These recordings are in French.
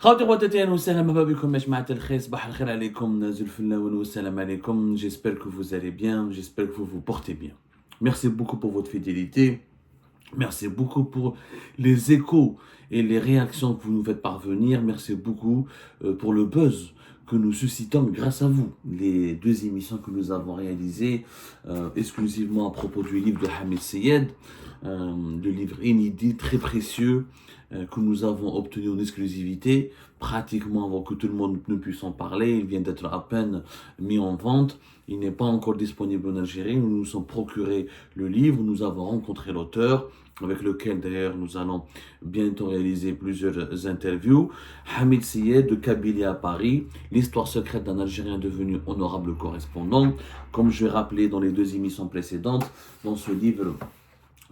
خواتي خواتاتي اهلا وسهلا مرحبا بكم يا جماعة الخير صباح الخير عليكم نازل في اللون والسلام عليكم j'espère que vous allez bien j'espère que vous vous portez bien merci beaucoup pour votre fidélité. Merci beaucoup pour les échos et les réactions que vous nous faites parvenir. Merci beaucoup pour le buzz que nous suscitons grâce à vous. Les deux émissions que nous avons réalisées exclusivement à propos du livre de Hamid Seyed, le livre inédit, très précieux, que nous avons obtenu en exclusivité, pratiquement avant que tout le monde ne puisse en parler. Il vient d'être à peine mis en vente. Il n'est pas encore disponible en Algérie. Nous nous sommes procuré le livre. Nous avons rencontré l'auteur, avec lequel d'ailleurs nous allons bientôt réaliser plusieurs interviews. Hamid Seyed de Kabylie à Paris, l'histoire secrète d'un Algérien devenu honorable correspondant. Comme je l'ai rappelé dans les deux émissions précédentes, dans ce livre,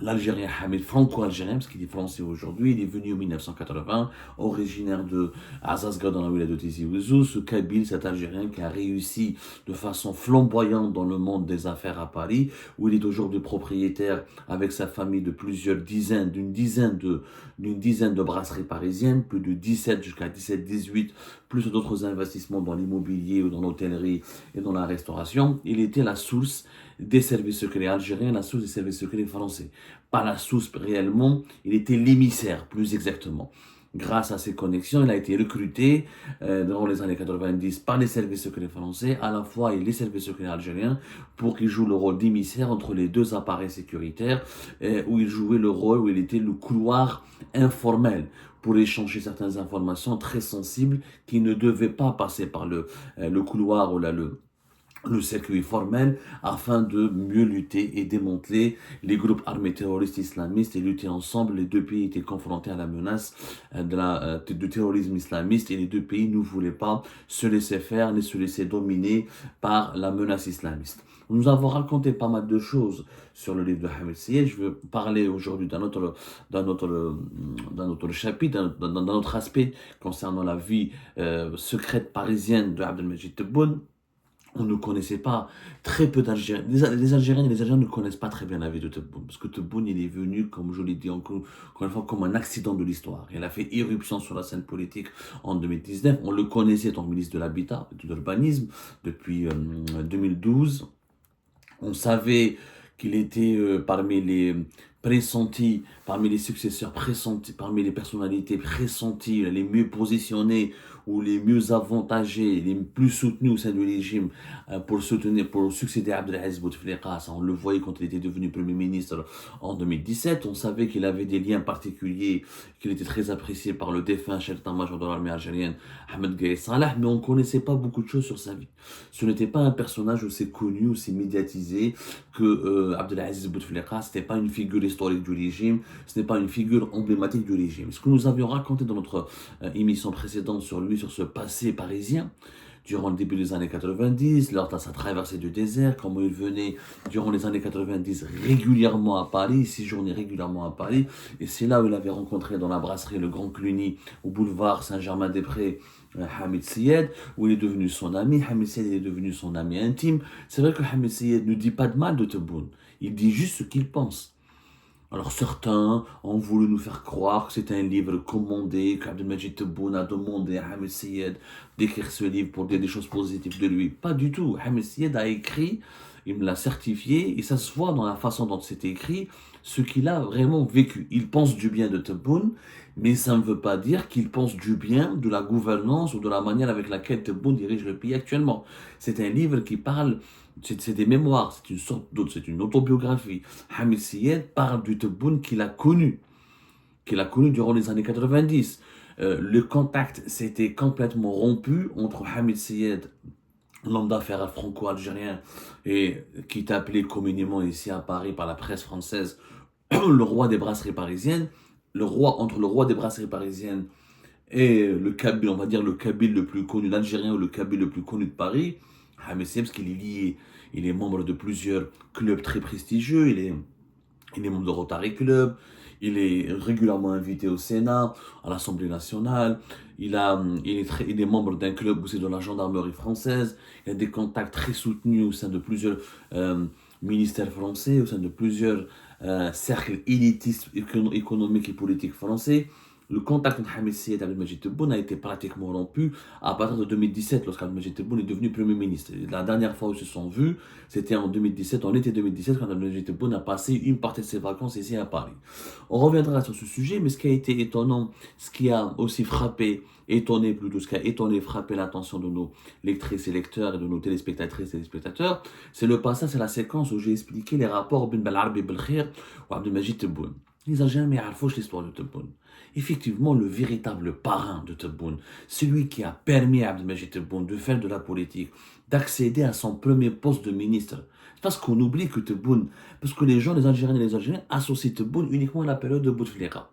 l'Algérien Hamid, franco-algérien, parce qu'il est français aujourd'hui, il est venu en 1980, originaire de Azazga dans la wilaya de Tizi Ouzou, ce Kabyle, cet Algérien qui a réussi de façon flamboyante dans le monde des affaires à Paris, où il est aujourd'hui propriétaire avec sa famille de plusieurs dizaines, d'une dizaine de brasseries parisiennes, plus de 17 jusqu'à 17-18, plus d'autres investissements dans l'immobilier ou dans l'hôtellerie et dans la restauration. Il était la source des services secrets algériens, la source des services secrets français. Pas la source réellement, il était l'émissaire, plus exactement. Grâce à ses connexions, il a été recruté dans les années 90 par les services secrets français, à la fois et les services secrets algériens, pour qu'il joue le rôle d'émissaire entre les deux appareils sécuritaires, où il jouait le rôle, où il était le couloir informel pour échanger certaines informations très sensibles qui ne devaient pas passer par le couloir ou le circuit formel, afin de mieux lutter et démanteler les groupes armés terroristes islamistes et lutter ensemble. Les deux pays étaient confrontés à la menace du terrorisme islamiste, et les deux pays ne voulaient pas se laisser faire ni se laisser dominer par la menace islamiste. Nous avons raconté pas mal de choses sur le livre de Hamid Seyed. Je veux parler aujourd'hui d'un autre chapitre, d'un autre aspect concernant la vie secrète parisienne de Abdelmajid Tebboune. On ne connaissait pas, très peu d'Algériens. Les Algériens et les Algériens ne connaissent pas très bien la vie de Tebboune. Parce que Tebboune, il est venu, comme je l'ai dit encore une fois, comme un accident de l'histoire. Il a fait irruption sur la scène politique en 2019. On le connaissait en tant que ministre de l'Habitat et de l'Urbanisme depuis 2012. On savait qu'il était parmi les pressentis, parmi les successeurs pressentis, parmi les personnalités pressenties, les mieux positionnées ou les mieux avantagés, les plus soutenus au sein du régime pour succéder à Abdelaziz Bouteflika. On le voyait quand il était devenu Premier ministre en 2017. On savait qu'il avait des liens particuliers, qu'il était très apprécié par le défunt chef d'état-major de l'armée algérienne, Ahmed Gaï Salah, mais on ne connaissait pas beaucoup de choses sur sa vie. Ce n'était pas un personnage aussi connu, aussi médiatisé que Abdelaziz Bouteflika. Ce n'était pas une figure historique du régime, ce n'est pas une figure emblématique du régime. Ce que nous avions raconté dans notre émission précédente sur lui, sur ce passé parisien, durant le début des années 90, lors de sa traversée du désert, comment il venait durant les années 90 régulièrement à Paris, 6 journées régulièrement à Paris, et c'est là où il avait rencontré dans la brasserie le Grand Cluny, au boulevard Saint-Germain-des-Prés, Hamid Seyed, où il est devenu son ami. Hamid Seyed est devenu son ami intime. C'est vrai que Hamid Seyed ne dit pas de mal de Tebboune, il dit juste ce qu'il pense. Alors certains ont voulu nous faire croire que c'est un livre commandé, qu'Abdelmajid Tebboune a demandé à Hamid Seyed d'écrire ce livre pour dire des choses positives de lui. Pas du tout. Hamid Seyed a écrit, il me l'a certifié, et ça se voit dans la façon dont c'est écrit, ce qu'il a vraiment vécu. Il pense du bien de Tebboune, mais ça ne veut pas dire qu'il pense du bien de la gouvernance ou de la manière avec laquelle Tebboune dirige le pays actuellement. C'est un livre qui parle, c'est des mémoires, c'est une sorte d'autre, c'est une autobiographie. Hamid Seyed parle du Tebboune qu'il a connu durant les années 90. Le contact s'était complètement rompu entre Hamid Seyed, l'homme d'affaires franco-algérien, et qui est appelé communément ici à Paris par la presse française le roi des brasseries parisiennes, entre le roi des brasseries parisiennes et le Kabyle, on va dire le Kabyle le plus connu, l'Algérien ou le Kabyle le plus connu de Paris, Hamid Seyed, parce qu'il est lié, il est membre de plusieurs clubs très prestigieux, il est membre de Rotary Club, il est régulièrement invité au Sénat, à l'Assemblée nationale, il est membre d'un club aussi de la gendarmerie française, il a des contacts très soutenus au sein de plusieurs ministères français, au sein de plusieurs cercles élitistes économiques et politiques français. le contact entre Hamid Seyed et Abdelmajid Tebboune a été pratiquement rompu à partir de 2017, lorsqu'Abdelmajid Tebboune est devenu Premier ministre. La dernière fois où ils se sont vus, c'était en 2017, en été 2017, quand Abdelmajid Tebboune a passé une partie de ses vacances ici à Paris. On reviendra sur ce sujet, mais ce qui a été étonnant, ce qui a aussi étonné plutôt, ce qui a étonné, frappé l'attention de nos lectrices et lecteurs et de nos téléspectatrices et téléspectateurs, c'est le passage, c'est la séquence où j'ai expliqué les rapports Ben Belarbi Belkhir ou Abdelmajid Tebboune. Les Algériens n'ont l'histoire de Tebboune. Effectivement, le véritable parrain de Tebboune, celui qui a permis à Abdelmajid Tebboune de faire de la politique, d'accéder à son premier poste de ministre. C'est parce qu'on oublie que Tebboune, parce que les gens, les Algériens et les Algériens, associent Tebboune uniquement à la période de Bouteflika.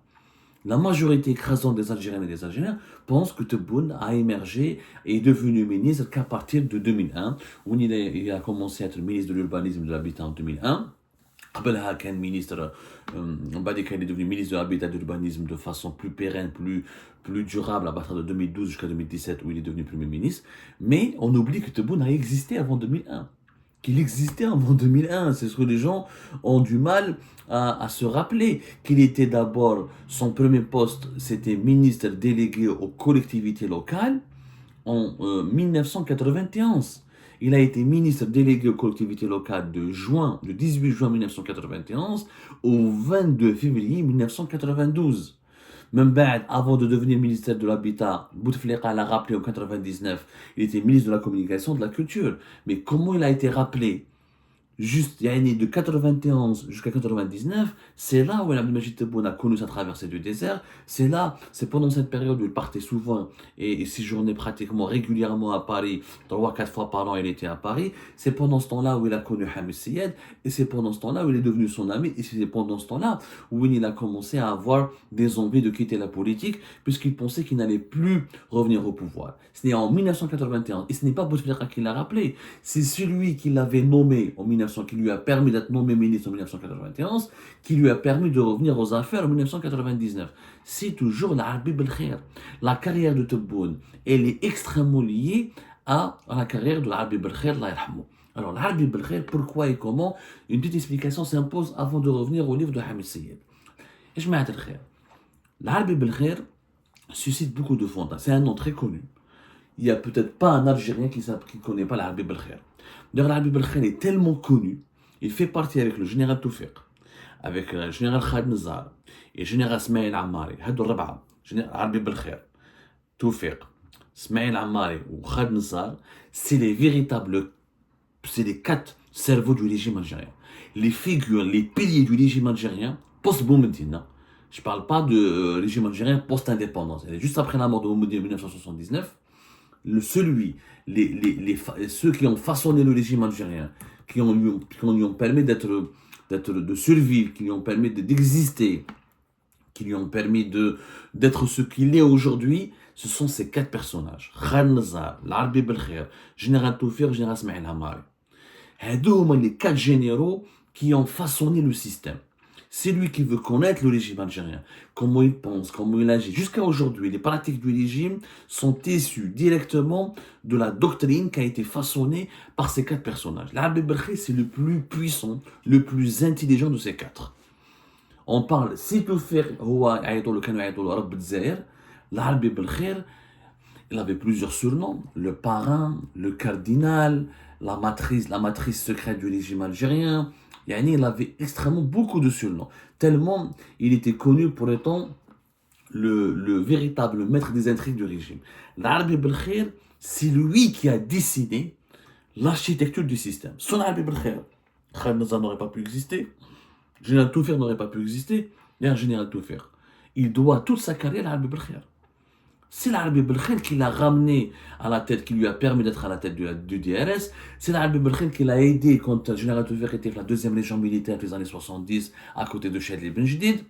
La majorité écrasante des Algériennes et des Algériens pense que Tebboune a émergé et est devenu ministre qu'à partir de 2001, où il a commencé à être ministre de l'urbanisme et de l'habitat en 2001. قبلها كان ministre, بعد كان est devenu ministre de l'habitat et de l'urbanisme de façon plus pérenne, plus durable à partir de 2012 jusqu'à 2017 où il est devenu Premier ministre. Mais on oublie que Tebboune a existé avant 2001. Qu'il existait avant 2001. C'est ce que les gens ont du mal à se rappeler. Qu'il était d'abord, son premier poste, c'était ministre délégué aux collectivités locales en 1991. Il a été ministre délégué aux collectivités locales de 18 juin 1991 au 22 février 1992. Même avant de devenir ministre de l'Habitat, Bouteflika l'a rappelé en 1999, il était ministre de la Communication et de la Culture. Mais comment il a été rappelé juste il y a une année de 91 jusqu'à 99, c'est là où Abdelmajid Tebboune a connu sa traversée du désert. C'est pendant cette période où il partait souvent et séjournait pratiquement régulièrement à Paris, 3-4 fois par an il était à Paris. C'est pendant ce temps-là où il a connu Hamid Seyed et c'est pendant ce temps-là où il est devenu son ami et c'est pendant ce temps-là où il a commencé à avoir des envies de quitter la politique puisqu'il pensait qu'il n'allait plus revenir au pouvoir. Ce n'est en 1991 et ce n'est pas Bouteflika qui l'a rappelé, c'est celui qui l'avait nommé en 1991, qui lui a permis d'être nommé ministre en 1991, qui lui a permis de revenir aux affaires en 1999. C'est toujours l'Arbi Belkhir. La carrière de Tebboune, elle est extrêmement liée à la carrière de l'Arbi Belkhir, Allah yarhamou. Alors, l'Arbi Belkhir, pourquoi et comment? Une petite explication s'impose avant de revenir au livre de Hamid Seyed. L'Arbi Belkhir suscite beaucoup de fantasmes. C'est un nom très connu. Il n'y a peut-être pas un Algérien qui ne connaît pas l'Arbi Belkhir. D'ailleurs, l'Arbi Belkhir est tellement connu, il fait partie avec le général Toufiq, avec le général Khaled Nzar et le général Smaïl Ammari. هادو الربعة, l'Arbi Belkhir, Toufiq, Smaïl Ammari ou Khaled Nzar, c'est les 4 cerveaux du régime algérien. Les figures, les piliers du régime algérien post-Boumediene. Je ne parle pas de régime algérien post-indépendance. Juste après la mort de Boumediene en 1979, ceux qui ont façonné le régime algérien, qui lui ont permis de survivre, qui lui ont permis d'exister, qui lui ont permis d'être ce qu'il est aujourd'hui, ce sont ces 4 personnages. Khaled Nzar, l'Arbi Belkhir, Général Toufiq, Général Smaïl Ammari. Huma les 4 généraux qui ont façonné le système. C'est lui qui veut connaître le régime algérien, comment il pense, comment il agit. Jusqu'à aujourd'hui, les pratiques du régime sont issues directement de la doctrine qui a été façonnée par ces 4 personnages. L'Arbi Belkhir, c'est le plus puissant, le plus intelligent de ces 4. On parle, si Toufiq, l'Arbi Belkhir, il avait plusieurs surnoms, le parrain, le cardinal, la matrice secrète du régime algérien. Il avait extrêmement beaucoup de surnoms, tellement il était connu pour être le véritable maître des intrigues du régime. L'Arbi Belkhir, c'est lui qui a dessiné l'architecture du système. Sans l'Arbi Belkhir, Khaled Nzar n'aurait pas pu exister, Général Toufiq n'aurait pas pu exister, et un Général Toufiq. Il doit toute sa carrière à l'Arbi Belkhir. C'est l'Arbi Belkhir qui l'a ramené à la tête, qui lui a permis d'être à la tête du DRS. C'est l'Arbi Belkhir qui l'a aidé quand le général Toufiq était la 2e légion militaire des années 70 à côté de Chadli Ben Jdid.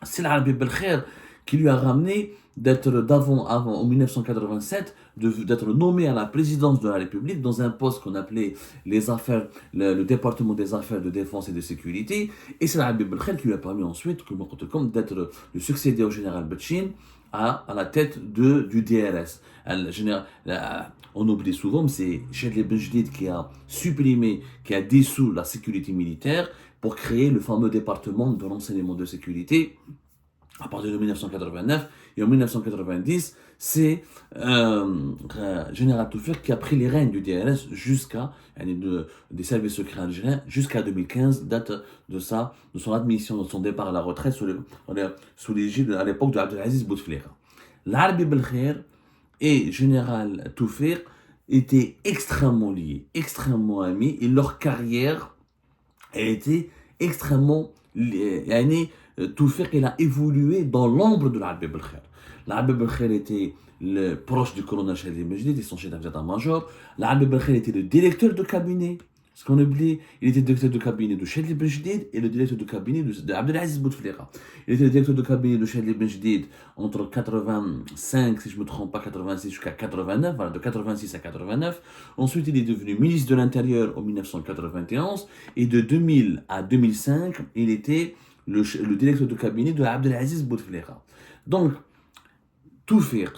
C'est l'Arbi Belkhir qui lui a ramené en 1987, d'être nommé à la présidence de la République dans un poste qu'on appelait le département des affaires de défense et de sécurité. Et c'est l'Arbi Belkhir qui lui a permis ensuite, d'être le succédé au général Betchin à la tête du DRS. On oublie souvent, mais c'est Chadli Ben Jdid qui a dissous la sécurité militaire pour créer le fameux département de renseignement de sécurité à partir de 1989, et en 1990, c'est Général Toufik qui a pris les rênes du DRS des services secrets algériens jusqu'à 2015, date de son admission, de son départ à la retraite sous l'égide à l'époque de Abdelaziz Bouteflika. L'Arbi Belkhair et Général Toufik étaient extrêmement liés, extrêmement amis, et leur carrière a été extrêmement liée. Toufik, il a évolué dans l'ombre de l'Arbi Belkhair. L'Arbi Belkhair était le proche du colonel Chadli Benjedid et son chef d'état-major. L'Arbi Belkhair était le directeur de cabinet. Ce qu'on oublie, il était directeur de cabinet de Chadli Benjedid et le directeur de cabinet de Abdelaziz Bouteflika. Il était le directeur de cabinet de Chadli Benjedid entre 85, si je ne me trompe pas, 86 jusqu'à 89, voilà, de 86 à 89. Ensuite, il est devenu ministre de l'Intérieur en 1991 et de 2000 à 2005, il était le directeur de cabinet de Abdelaziz Bouteflika. Donc, Toufik,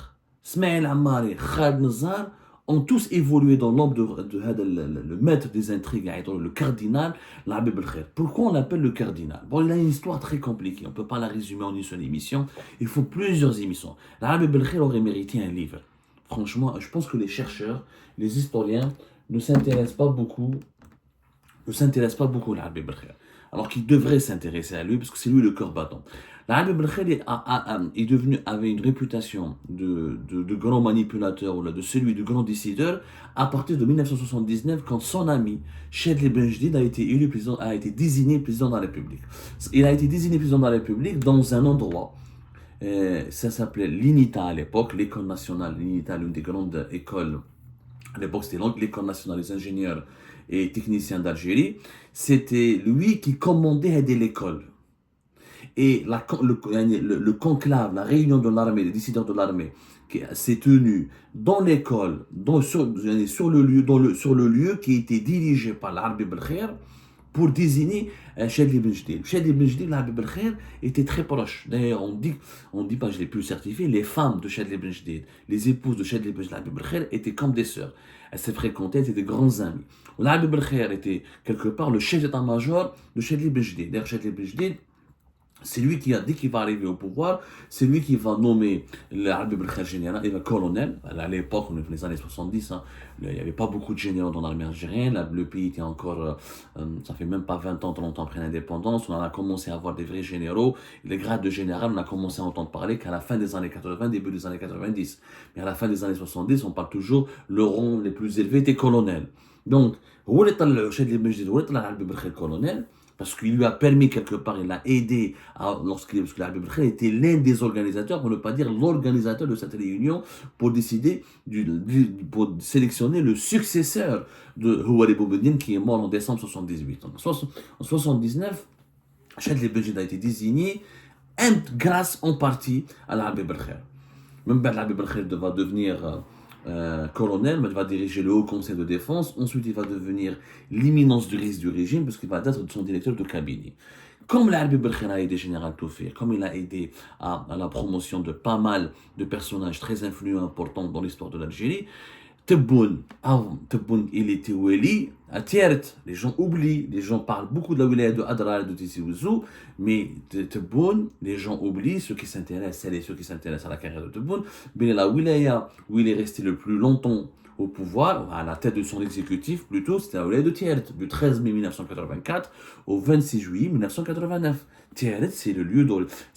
Smaïl Ammari, Khaled Nazar ont tous évolué dans l'ombre de le maître des intrigues, le cardinal, l'Arbi Belkhair. Pourquoi on l'appelle le cardinal? Bon, il a une histoire très compliquée, on ne peut pas la résumer en une seule émission, il faut plusieurs émissions. L'Arbi Belkhair aurait mérité un livre. Franchement, je pense que les chercheurs, les historiens ne s'intéressent pas beaucoup à l'Arbi Belkhair, alors qu'ils devraient s'intéresser à lui, parce que c'est lui le cœur battant. L'Arbi Belkhair avait une réputation de grand manipulateur, ou de celui de grand décideur, à partir de 1979, quand son ami, Chadli Benjedid, a été désigné président de la République. Il a été désigné président de la République dans un endroit, ça s'appelait l'INITA à l'époque, l'école nationale, l'INITA, l'une des grandes écoles. À l'époque, c'était l'École nationale des ingénieurs et techniciens d'Algérie. C'était lui qui commandait l'école. Et le conclave, la réunion de l'armée, les décideurs de l'armée, s'est tenue dans l'école, sur le lieu qui était dirigé par l'Arbi Belkhair pour désigner Chadli Benjedid. Chadli Benjedid, l'Arbi Belkhair, était très proche. D'ailleurs, on dit pas, je l'ai pu certifier, les femmes de Chadli Benjedid, les épouses de Chadli Benjedid, l'Arbi Belkhair, étaient comme des sœurs. Elles se fréquentaient, étaient des grands amis. L'Arbi Belkhair était quelque part le chef d'état-major de Chadli Benjedid. D'ailleurs, Chadli Benjedid, c'est lui qui, dès qu'il va arriver au pouvoir, c'est lui qui va nommer l'Arbi Belkhair général et le colonel. À l'époque, on est dans les années 70, il n'y avait pas beaucoup de généraux dans l'armée algérienne. Le pays était encore, ça fait même pas 20 ans, 30 ans après l'indépendance. On a commencé à avoir des vrais généraux. Les grades de général, on a commencé à entendre parler qu'à la fin des années 80, début des années 90. Mais à la fin des années 70, on parle toujours, le rang les plus élevé était colonel. Donc, où est l'Arbi Belkhair colonel? Parce qu'il lui a permis quelque part, il l'a aidé parce que l'Arbi Belkhair était l'un des organisateurs, pour ne pas dire l'organisateur de cette réunion, pour décider, pour sélectionner le successeur de Houari Boumediene qui est mort en décembre 78. En 79, Chadli Benjedid a été désigné grâce en partie à l'Arbi Belkhair. Même l'Arbi Belkhair va devenir colonel, mais il va diriger le Haut Conseil de Défense. Ensuite, il va devenir l'imminence du risque du régime, parce qu'il va être son directeur de cabinet. Comme l'Arbi Belkhair a aidé Général Toufik, comme il a aidé à la promotion de pas mal de personnages très influents, importants dans l'histoire de l'Algérie, Tebboune, il était Weli, à Tiert, les gens oublient, les gens parlent beaucoup de la wilaya de Adrar, de Tizi Ouzou, mais Tebboune, les gens oublient, ceux qui s'intéressent à la carrière de Tebboune, mais la wilaya où il est resté le plus longtemps au pouvoir, à la tête de son exécutif plutôt, c'était la wilaya de Tiert, du 13 mai 1984 au 26 juillet 1989. Tiert, c'est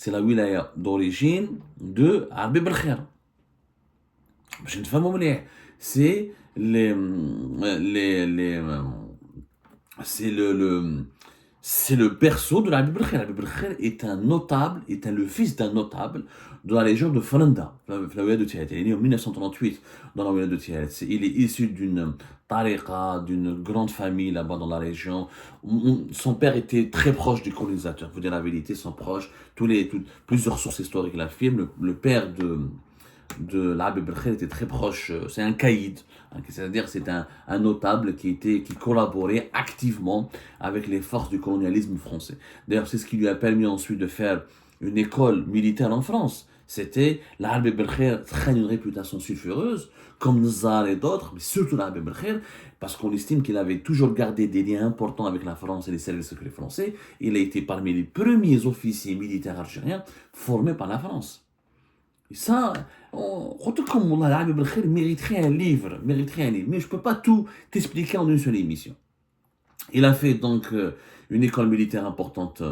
la wilaya d'origine de Arbi Belkhair. Je ne sais pas c'est c'est le berceau de l'Arbi Belkhair. L'Arbi Belkhair est le fils d'un notable de la région de Falanda, la wilaya de Tiret. Il est né en 1938 dans la wilaya de Tiret. Il est issu d'une tariqa, d'une grande famille là-bas dans la région. Son père était très proche du colonisateur. Vous dire la vérité, sont proches. Plusieurs sources historiques l'affirment. Le père de l'Arbi Belkhair était très proche, c'est un caïd, c'est-à-dire c'est un notable qui collaborait activement avec les forces du colonialisme français. D'ailleurs, c'est ce qui lui a permis ensuite de faire une école militaire en France. C'était l'Arabie Belkhair traîne une réputation sulfureuse, comme Nzar et d'autres, mais surtout l'Arabie Belkhair, parce qu'on estime qu'il avait toujours gardé des liens importants avec la France et les services secrets français. Il a été parmi les premiers officiers militaires algériens formés par la France. Et ça, comme l'Arabie Belkhair mériterait un livre, mais je ne peux pas tout t'expliquer en une seule émission. Il a fait donc une école militaire importante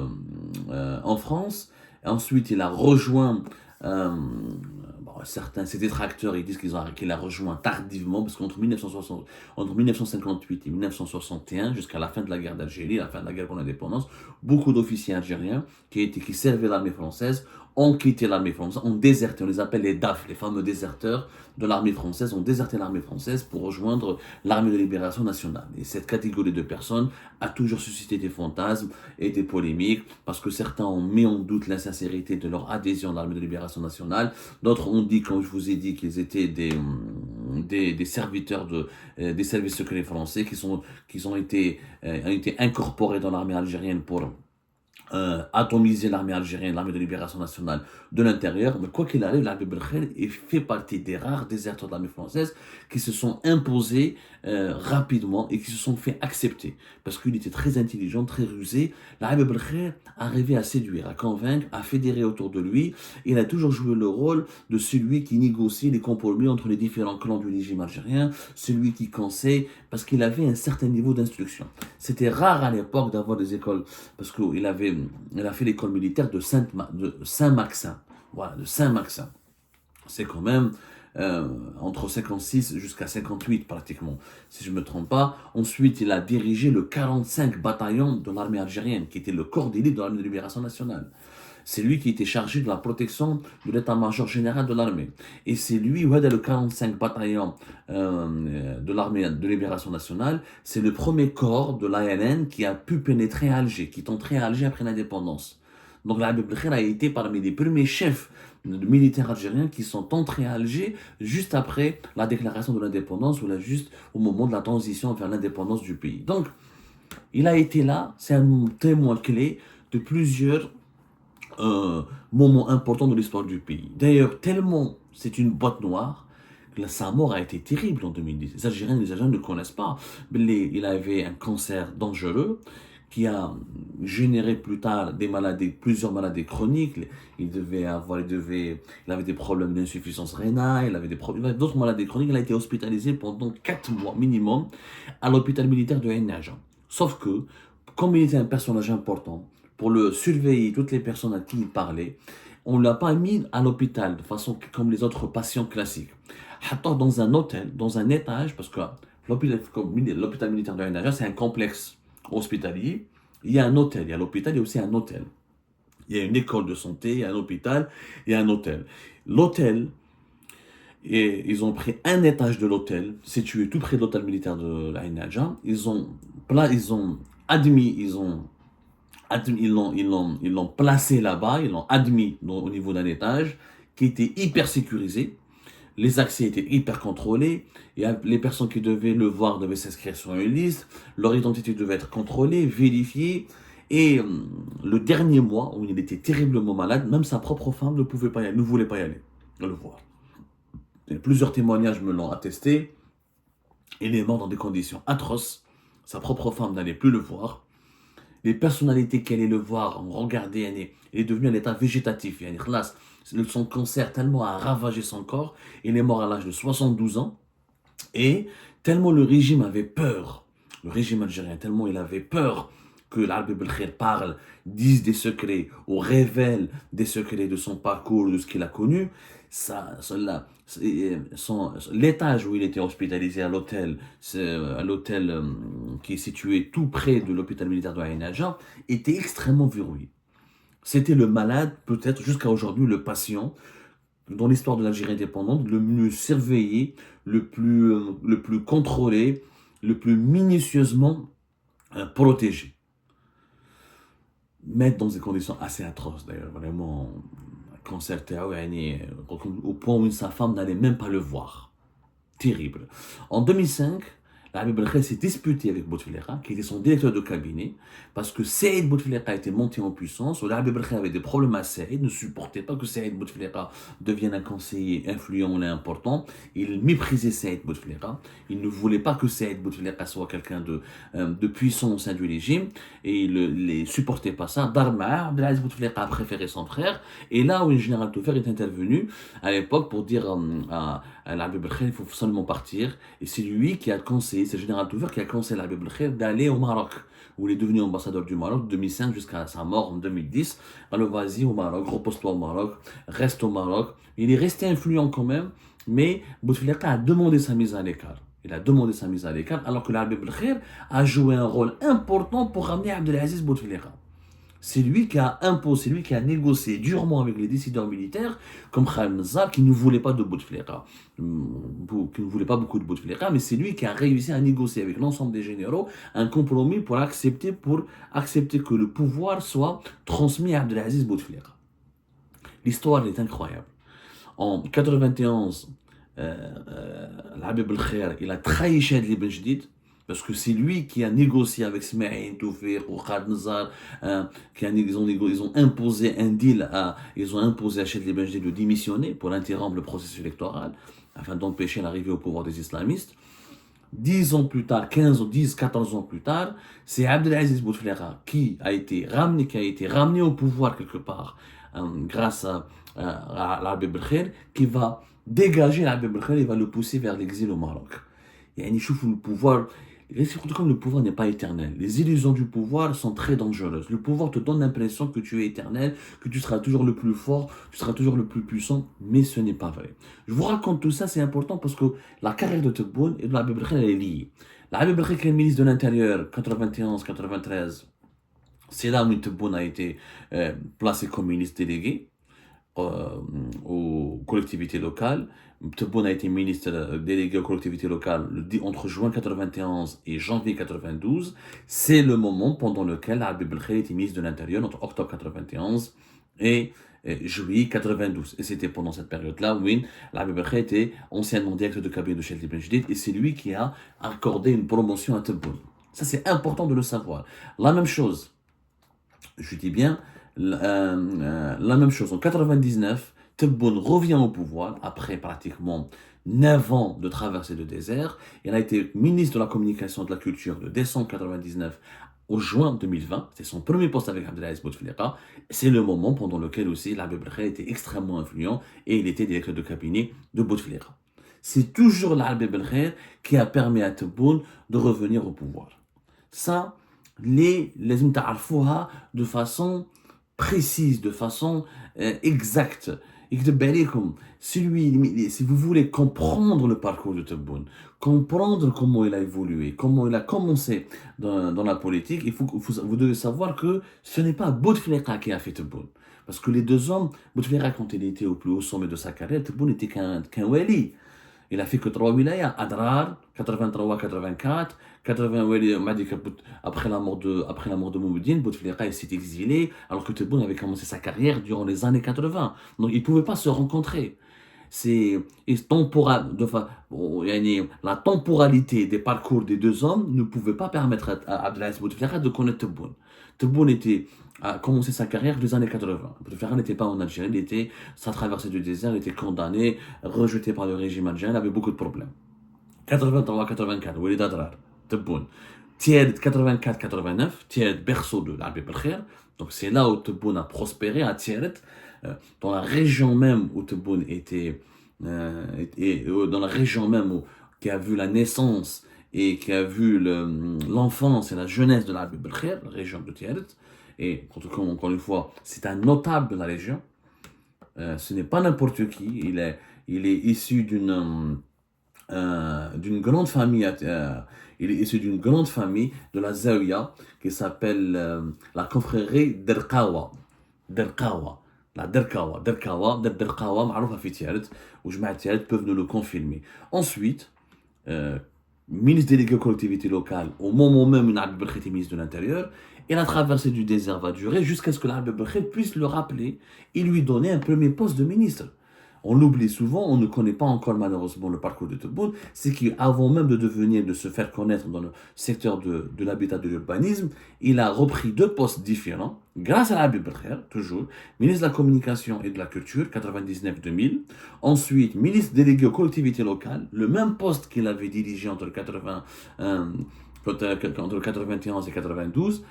en France. Ensuite, il a rejoint certains, ses détracteurs, ils disent qu'il a rejoint tardivement, parce qu'entre 1958 et 1961, jusqu'à la fin de la guerre d'Algérie, la fin de la guerre pour l'indépendance, beaucoup d'officiers algériens qui servaient l'armée française ont quitté l'armée française, ont déserté, on les appelle les DAF, les fameux déserteurs de l'armée française, ont déserté l'armée française pour rejoindre l'armée de libération nationale. Et cette catégorie de personnes a toujours suscité des fantasmes et des polémiques, parce que certains ont mis en doute l'insincérité de leur adhésion à l'armée de libération nationale, d'autres ont dit, comme je vous ai dit, qu'ils étaient des serviteurs des services secrets français, qui ont été incorporés dans l'armée algérienne pour atomiser l'armée algérienne, l'armée de libération nationale de l'intérieur. Mais quoi qu'il arrive, l'Arabie Belkhair fait partie des rares déserteurs de l'armée française qui se sont imposés rapidement et qui se sont fait accepter. Parce qu'il était très intelligent, très rusé. L'Arabie Belkhair arrivait à séduire, à convaincre, à fédérer autour de lui. Il a toujours joué le rôle de celui qui négocie les compromis entre les différents clans du régime algérien, celui qui conseille, parce qu'il avait un certain niveau d'instruction. C'était rare à l'époque d'avoir des écoles, parce qu'il a fait l'école militaire de Saint-Maximin. Voilà, de Saint-Maximin. C'est quand même entre 56 jusqu'à 58 pratiquement, si je ne me trompe pas. Ensuite, il a dirigé le 45 bataillon de l'armée algérienne, qui était le corps d'élite de l'armée de libération nationale. C'est lui qui était chargé de la protection de l'état-major général de l'armée. Et c'est lui, le 45 bataillon de l'armée de libération nationale, c'est le premier corps de l'ALN qui a pu pénétrer à Alger, qui est entré à Alger après l'indépendance. Donc l'Arabie Belkhair a été parmi les premiers chefs militaires algériens qui sont entrés à Alger juste après la déclaration de l'indépendance ou juste au moment de la transition vers l'indépendance du pays. Donc, il a été là, c'est un témoin clé de plusieurs moment important de l'histoire du pays. D'ailleurs, tellement c'est une boîte noire, que sa mort a été terrible en 2010. Les Algériens ne connaissent pas. Mais il avait un cancer dangereux qui a généré plus tard plusieurs maladies chroniques. Il avait des problèmes d'insuffisance rénale, il avait d'autres maladies chroniques. Il a été hospitalisé pendant 4 mois minimum à l'hôpital militaire de Ain Naja. Sauf que, comme il était un personnage important, pour le surveiller, toutes les personnes à qui il parlait, on ne l'a pas mis à l'hôpital de façon comme les autres patients classiques. Dans un hôtel, dans un étage, parce que l'hôpital militaire de Ain Naja, c'est un complexe hospitalier. Il y a un hôtel, il y a l'hôpital, il y a aussi un hôtel. Il y a une école de santé, il y a un hôpital, il y a un hôtel. L'hôtel, et ils ont pris un étage de l'hôtel, situé tout près de l'hôtel militaire de Ain Naja. Ils l'ont placé là-bas, ils l'ont admis au niveau d'un étage qui était hyper sécurisé. Les accès étaient hyper contrôlés. Et les personnes qui devaient le voir devaient s'inscrire sur une liste. Leur identité devait être contrôlée, vérifiée. Et le dernier mois où il était terriblement malade, même sa propre femme ne voulait pas y aller, le voir. Et plusieurs témoignages me l'ont attesté. Il est mort dans des conditions atroces. Sa propre femme n'allait plus le voir. Les personnalités qui allaient le voir ont regardé, il est devenu un état végétatif. Son cancer tellement a ravagé son corps, il est mort à l'âge de 72 ans. Et tellement le régime avait peur, le régime algérien, tellement il avait peur que l'Arabie Belkhair parle, dise des secrets ou révèle des secrets de son parcours, de ce qu'il a connu, l'étage où il était hospitalisé à l'hôtel qui est situé tout près de l'hôpital militaire de Ain Naja, était extrêmement verrouillé. C'était le malade, peut-être jusqu'à aujourd'hui, le patient, dans l'histoire de l'Algérie indépendante, le mieux surveillé, le plus contrôlé, le plus minutieusement protégé. Mais dans des conditions assez atroces d'ailleurs, vraiment, au point où sa femme n'allait même pas le voir. Terrible. En 2005, L'Habib El Khair s'est disputé avec Bouteflika, qui était son directeur de cabinet, parce que Saïd Bouteflika était monté en puissance, où l'Habib El Khair avait des problèmes à Saïd, ne supportait pas que Saïd Bouteflika devienne un conseiller influent et important. Il méprisait Saïd Bouteflika. Il ne voulait pas que Saïd Bouteflika soit quelqu'un de puissant au sein du régime, et il ne supportait pas ça. Darma, Abdelaziz Bouteflika a préféré son frère, et là où le général Toufer est intervenu à l'époque pour dire à l'Habib El Khair, il faut seulement partir, et c'est lui qui a conseillé, c'est le général Toufer qui a conseillé à l'Habib El Khair d'aller au Maroc, où il est devenu ambassadeur du Maroc de 2005 jusqu'à sa mort en 2010. Alors vas-y au Maroc, repose-toi au Maroc, reste au Maroc. Il est resté influent quand même, mais Bouteflika a demandé sa mise à l'écart. Il a demandé sa mise à l'écart, alors que l'Habib El Khair a joué un rôle important pour ramener Abdelaziz Bouteflika. C'est lui qui a imposé, c'est lui qui a négocié durement avec les décideurs militaires, comme Khaled Nazar, qui ne voulait pas de Bouteflika, qui ne voulait pas beaucoup de Bouteflika, mais c'est lui qui a réussi à négocier avec l'ensemble des généraux un compromis pour accepter que le pouvoir soit transmis à Abdelaziz Bouteflika. L'histoire est incroyable. En 91, l'Habib El Khair, il a trahi Chadli Ben Jdid, parce que c'est lui qui a négocié avec Smaïn Toufiq ou Khaled Nazar, ils ont imposé un deal ils ont imposé à Chadli Ben Jdid de démissionner pour interrompre le processus électoral, afin d'empêcher l'arrivée au pouvoir des islamistes. 10 ans plus tard, 15 ou 10, 14 ans plus tard, c'est Abdelaziz Bouteflika qui a été ramené au pouvoir quelque part, grâce à l'Habib El Khair, qui va dégager l'Habib El Khair et va le pousser vers l'exil au Maroc. Il y a une chouf où le pouvoir, surtout comme le pouvoir n'est pas éternel, les illusions du pouvoir sont très dangereuses. Le pouvoir te donne l'impression que tu es éternel, que tu seras toujours le plus fort, tu seras toujours le plus puissant, mais ce n'est pas vrai. Je vous raconte tout ça, c'est important parce que la carrière de Tebboune et de l'Habib El Khair est liée. L'Habib El Khair qui est ministre de l'Intérieur, 91-93, c'est là où Tebboune a été placé comme ministre délégué aux collectivités locales. Tebboune a été ministre délégué aux collectivités locales entre juin 91 et janvier 92. C'est le moment pendant lequel Habib El Khair était ministre de l'Intérieur, entre octobre 91 et juillet 92. Et c'était pendant cette période-là où Habib El Khair était anciennement directeur de cabinet de Chadli Ben Jdid, et c'est lui qui a accordé une promotion à Tebboune. Ça, c'est important de le savoir. La même chose, je dis bien, la même chose. En 99, Tebboune revient au pouvoir après pratiquement 9 ans de traversée de désert. Il a été ministre de la Communication et de la Culture de décembre 99 au juin 2020. C'est son premier poste avec Abdelaziz Bouteflika. C'est le moment pendant lequel aussi l'Habib El Khair était extrêmement influent et il était directeur de cabinet de Bouteflika. C'est toujours l'Habib El Khair qui a permis à Tebboune de revenir au pouvoir. Ça, les تعرفوها de façon précise, de façon exacte. Si vous voulez comprendre le parcours de Tebboune, comprendre comment il a évolué, comment il a commencé dans la politique, vous devez savoir que ce n'est pas Bouteflika qui a fait Tebboune. Parce que les deux hommes, Bouteflika, quand il était au plus haut sommet de sa carrière, Tebboune n'était qu'un wali. Il a fait que 3 wilayas, Adrar, 83-84, 80 wali, après la mort de Moumoudine, Bouteflika s'est exilé, alors que Tebboune avait commencé sa carrière durant les années 80. Donc ils ne pouvaient pas se rencontrer. La temporalité des parcours des deux hommes ne pouvait pas permettre à Abdelaziz Bouteflika de connaître Tebboune. Tebboune a commencé sa carrière dans les années 80. Bouteflika n'était pas en Algérie, sa traversée du désert, il était condamné, rejeté par le régime algérien, il avait beaucoup de problèmes. 83-84, Walid Adrar, Tebboune. Tied 84-89, Tied berceau de l'Habib El Khair. Donc c'est là où Tebboune a prospéré, à Tied, dans la région même où Tebboune était, dans la région même qui a vu la naissance et qui a vu l'enfance et la jeunesse de l'Habib El Khair, la région de Tied. Et encore une fois, c'est un notable de la région. Ce n'est pas n'importe qui. Il est issu d'une grande famille. Il est issu d'une grande famille de la Zawiya qui s'appelle la confrérie Derqawa. La Derqawa, معروفة في تيارت, وجماعة تيارت peuvent nous le confirmer. Ensuite, ministre délégué aux collectivités locales, au moment même où Habib El Khair était ministre de l'Intérieur, et la traversée du désert va durer jusqu'à ce que l'Habib El Khair puisse le rappeler et lui donner un premier poste de ministre. On l'oublie souvent, on ne connaît pas encore malheureusement le parcours de Tebboune, c'est qu'avant même de se faire connaître dans le secteur de l'habitat de l'urbanisme, il a repris deux postes différents, grâce à Habib Belkher, toujours, ministre de la Communication et de la Culture, 99-2000, ensuite ministre délégué aux collectivités locales, le même poste qu'il avait dirigé entre 91 et 92,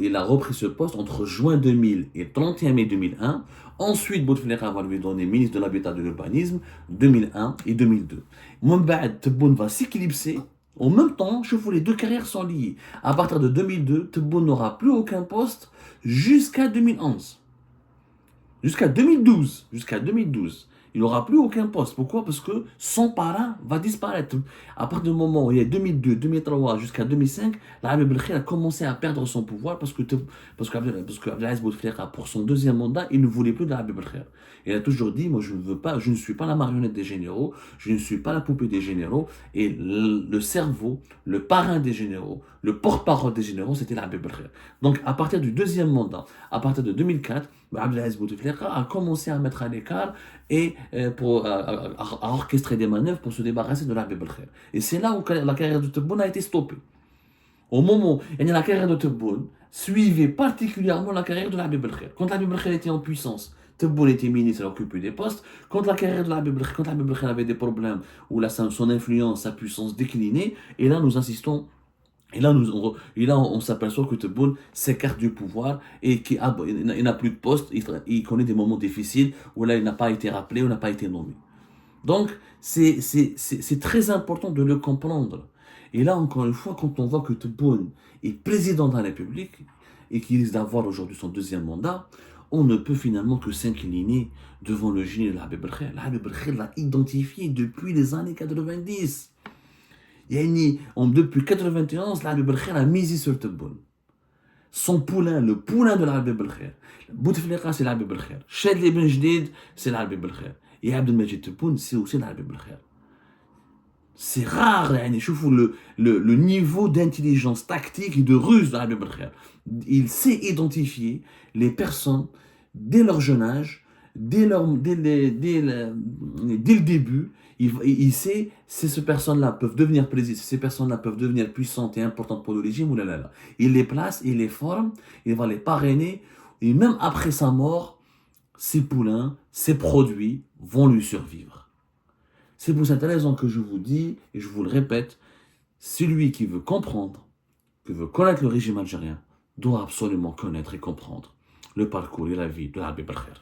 il a repris ce poste entre juin 2000 et 31 mai 2001. Ensuite, Bouteflika va lui donner ministre de l'Habitat et de l'Urbanisme 2001 et 2002. Moumbad Tebboune va s'éclipser. En même temps, je vous les deux carrières sont liées. À partir de 2002, Tebboune n'aura plus aucun poste jusqu'à 2011. Jusqu'à 2012. Jusqu'à 2012. Il n'aura plus aucun poste. Pourquoi? Parce que son parrain va disparaître. À partir du moment où il y a 2002, 2003 jusqu'à 2005, l'Habib Belkher a commencé à perdre son pouvoir parce que Abdelaziz Bouteflika, pour son deuxième mandat, il ne voulait plus de l'Habib Belkher. Il a toujours dit, moi je ne suis pas la marionnette des généraux, je ne suis pas la poupée des généraux, et le cerveau, le parrain des généraux, le porte-parole des généraux, c'était l'Habib Belkher. Donc à partir du deuxième mandat, à partir de 2004, Abdelaziz Bouteflika a commencé à mettre à l'écart et à orchestrer des manœuvres pour se débarrasser de l'Habib Belkher. Et c'est là où la carrière de Tebboune a été stoppée. Au moment où la carrière de Tebboune suivait particulièrement la carrière de l'Habib Belkher. Quand l'Habib Belkher était en puissance, Tebboune était ministre et occupait des postes. Quand la carrière de l'Habib Belkher, quand l'Habib Belkher avait des problèmes, où son influence, sa puissance déclinait, et là nous insistons. Et là, on s'aperçoit que Tebboune s'écarte du pouvoir et qu'il n'a plus de poste. Il connaît des moments difficiles où là, il n'a pas été rappelé, ou n'a pas été nommé. Donc, c'est très important de le comprendre. Et là, encore une fois, quand on voit que Tebboune est président de la République et qu'il risque d'avoir aujourd'hui son deuxième mandat, on ne peut finalement que s'incliner devant le génie de l'Habib Belkher. L'Habib Belkher l'a identifié depuis les années 90. Depuis 91, l'Habib Belkher a misé sur Tebboune. Son poulain, le poulain de l'Habib Belkher. Bouteflika, c'est l'Habib Belkher. Chadli Ben Jdid, c'est l'Habib Belkher. Et Abdelmajid Tebboune, c'est aussi l'Habib Belkher. C'est rare, je trouve le niveau d'intelligence tactique et de ruse de l'Habib Belkher. Il sait identifier les personnes dès leur jeune âge, dès le début. Il sait si ces personnes-là peuvent devenir présidentes, si ces personnes-là peuvent devenir puissantes et importantes pour le régime, ou là là là. Il les place, il les forme, il va les parrainer, et même après sa mort, ses poulains, ses produits vont lui survivre. C'est pour cette raison que je vous dis, et je vous le répète, celui qui veut comprendre, qui veut connaître le régime algérien, doit absolument connaître et comprendre le parcours et la vie de l'Habib Belkher.